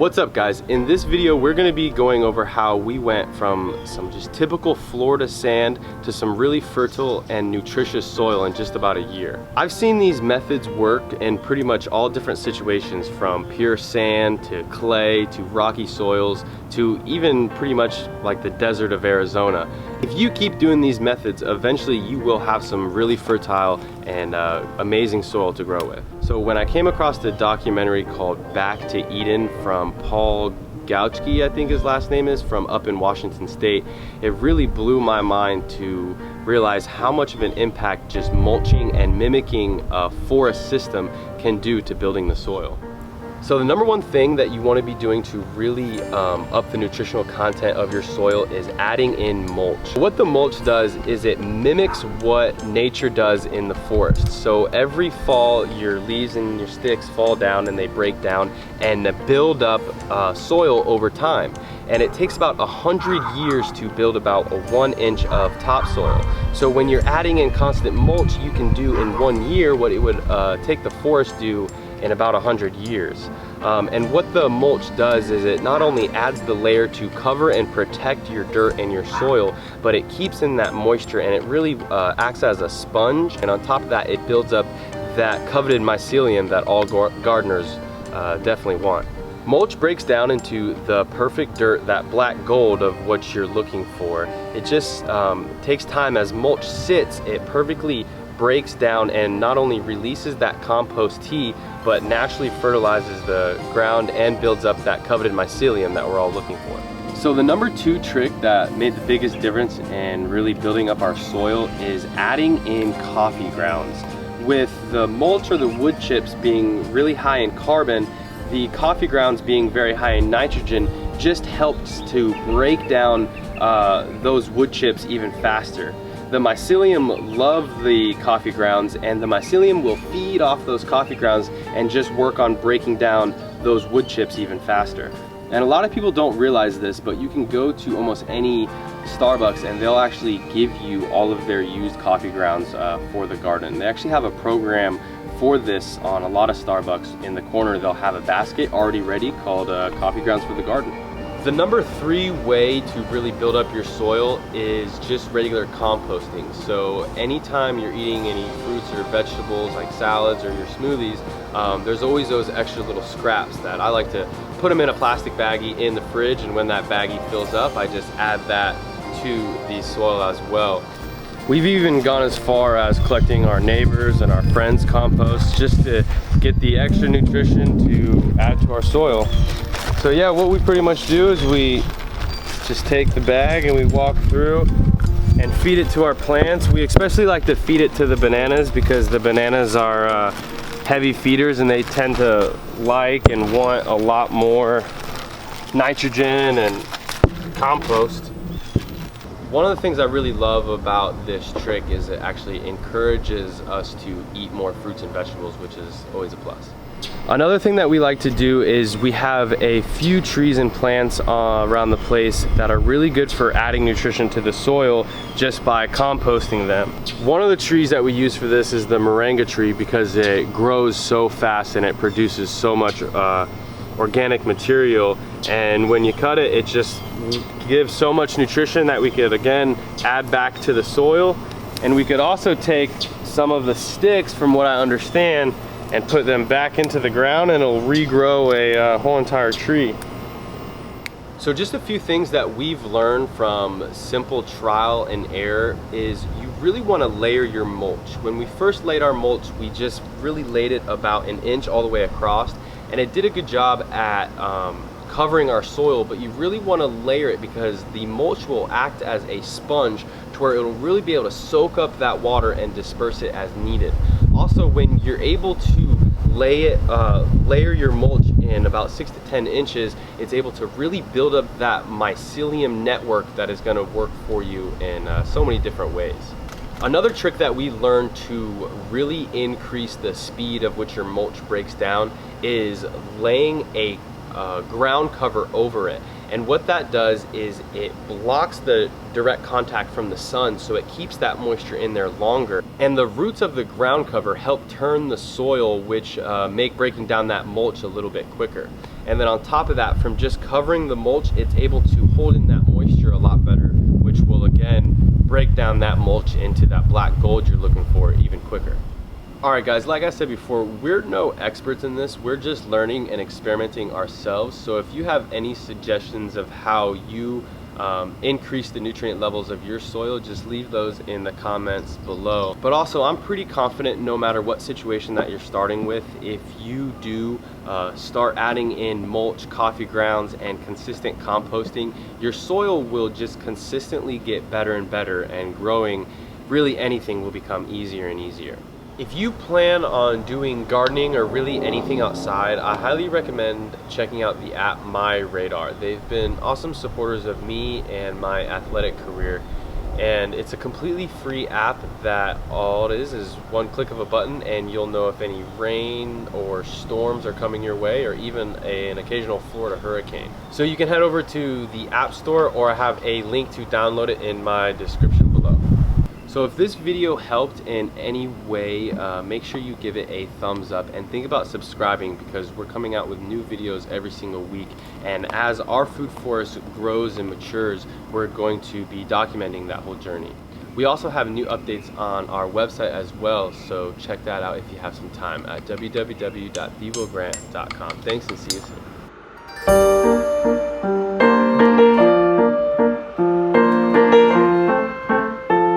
What's up guys? In this video we're going to be going over how we went from some just typical Florida sand to some really fertile and nutritious soil in just about a year. I've seen these methods work in pretty much all different situations, from pure sand to clay to rocky soils to even pretty much like the desert of Arizona. If you keep doing these methods, eventually you will have some really fertile and amazing soil to grow with. So when I came across the documentary called Back to Eden from Paul Gauchke, I think his last name is, from up in Washington State, it really blew my mind to realize how much of an impact just mulching and mimicking a forest system can do to building the soil. So the number one thing that you want to be doing to really up the nutritional content of your soil is adding in mulch. What the mulch does is it mimics what nature does in the forest. So every fall your leaves and your sticks fall down and they break down and build up soil over time. And it takes about 100 years to build about 1 inch of topsoil. So when you're adding in constant mulch, you can do in 1 year what it would take the forest do in about 100 years. And what the mulch does is it not only adds the layer to cover and protect your dirt and your soil, but it keeps in that moisture and it really acts as a sponge. And on top of that, it builds up that coveted mycelium that all gardeners definitely want. Mulch breaks down into the perfect dirt, that black gold of what you're looking for. It just takes time. As mulch sits, it perfectly breaks down and not only releases that compost tea, but naturally fertilizes the ground and builds up that coveted mycelium that we're all looking for. So the number 2 trick that made the biggest difference in really building up our soil is adding in coffee grounds. With the mulch or the wood chips being really high in carbon, the coffee grounds being very high in nitrogen just helps to break down those wood chips even faster. The mycelium love the coffee grounds, and the mycelium will feed off those coffee grounds and just work on breaking down those wood chips even faster. And a lot of people don't realize this, but you can go to almost any Starbucks and they'll actually give you all of their used coffee grounds for the garden. They actually have a program for this on a lot of Starbucks. In the corner they'll have a basket already ready called coffee grounds for the garden. The number 3 way to really build up your soil is just regular composting. So anytime you're eating any fruits or vegetables like salads or your smoothies, there's always those extra little scraps that I like to put them in a plastic baggie in the fridge, and when that baggie fills up, I just add that to the soil as well. We've even gone as far as collecting our neighbors and our friends' compost just to get the extra nutrition to add to our soil. So yeah, what we pretty much do is we just take the bag and we walk through and feed it to our plants. We especially like to feed it to the bananas because the bananas are heavy feeders and they tend to like and want a lot more nitrogen and compost. One of the things I really love about this trick is it actually encourages us to eat more fruits and vegetables, which is always a plus. Another thing that we like to do is we have a few trees and plants around the place that are really good for adding nutrition to the soil just by composting them. One of the trees that we use for this is the moringa tree because it grows so fast and it produces so much organic material, and when you cut it, it just gives so much nutrition that we could again add back to the soil. And we could also take some of the sticks, from what I understand, and put them back into the ground and it'll regrow a whole entire tree. So just a few things that we've learned from simple trial and error is you really want to layer your mulch. When we first laid our mulch, we just really laid it about 1 inch all the way across, and it did a good job at covering our soil, but you really want to layer it because the mulch will act as a sponge to where it'll really be able to soak up that water and disperse it as needed. Also, when you're able to layer your mulch in about 6 to 10 inches, it's able to really build up that mycelium network that is going to work for you in so many different ways. Another trick that we learned to really increase the speed of which your mulch breaks down is laying a ground cover over it. And what that does is it blocks the direct contact from the sun, so it keeps that moisture in there longer. And the roots of the ground cover help turn the soil, which make breaking down that mulch a little bit quicker. And then on top of that, from just covering the mulch, it's able to hold in that moisture a lot better, which will again break down that mulch into that black gold you're looking for even quicker. Alright guys, like I said before, we're no experts in this. We're just learning and experimenting ourselves. So if you have any suggestions of how you increase the nutrient levels of your soil, just leave those in the comments below. But also, I'm pretty confident no matter what situation that you're starting with, if you do start adding in mulch, coffee grounds, and consistent composting, your soil will just consistently get better and better, and growing really anything will become easier and easier. If you plan on doing gardening or really anything outside, I highly recommend checking out the app My Radar. They've been awesome supporters of me and my athletic career, and it's a completely free app that all it is one click of a button and you'll know if any rain or storms are coming your way, or even an occasional Florida hurricane. So you can head over to the App Store, or I have a link to download it in my description below. So if this video helped in any way, make sure you give it a thumbs up and think about subscribing, because we're coming out with new videos every single week. And as our food forest grows and matures, we're going to be documenting that whole journey. We also have new updates on our website as well, so check that out if you have some time at www.thewillgrant.com. Thanks, and see you soon.